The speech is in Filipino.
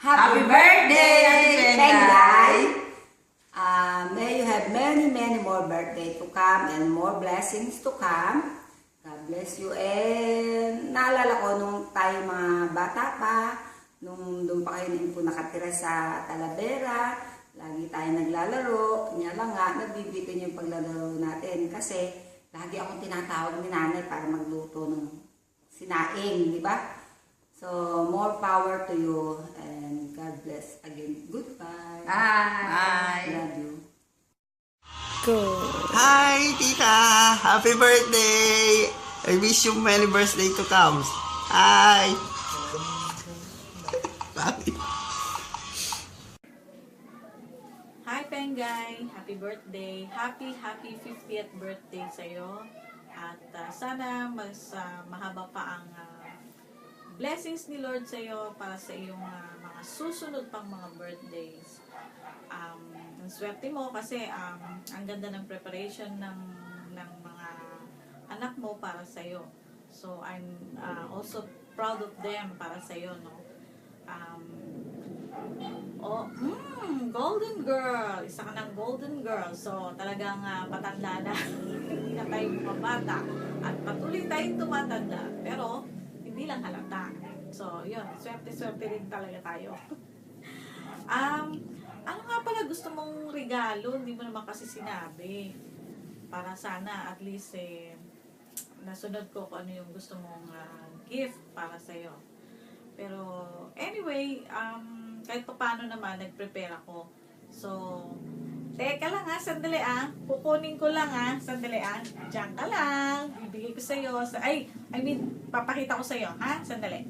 Happy birthday, Pengay! May you have many, many more birthday to come and more blessings to come. God bless you. And naalala ko nung tayo mga bata pa, nung doon pa kayo po nakatira sa Talavera, lagi tayo naglalaro. Kanya lang nga, nabibitin yung paglalaro natin kasi lagi akong tinatawag ni nanay para magluto ng sinaing, di ba? So, more power to you and God bless again. Goodbye. Bye. Love you. Hi, Tika! Happy birthday! I wish you many birthday to come. Hi! Hi Pengay! Happy birthday! Happy 50th birthday sa'yo. At sana mas mahaba pa ang blessings ni Lord sa'yo para sa iyong mga susunod pang mga birthdays. Ang swerte mo kasi ang ganda ng preparation ng mga anak mo para sa'yo. So I'm also proud of them para sa'yo, no? Golden girl. Isa ka ng golden girl. So, talagang patanda na. Hindi na tayo bumabata. At patuloy tayong tumatanda. Pero, hindi lang halata. So, yun. Swerte-swerte rin talaga tayo. Ano nga pala gusto mong regalo? Hindi mo naman kasi sinabi. Para sana, at least, nasunod ko kung ano yung gusto mong gift para sa'yo. Pero, anyway, kahit pa paano naman, nag-prepare ako. So, teka lang sandali kukunin ko lang sandali diyan ka lang, bibigay ko sa'yo, papakita ko sa'yo, sandali.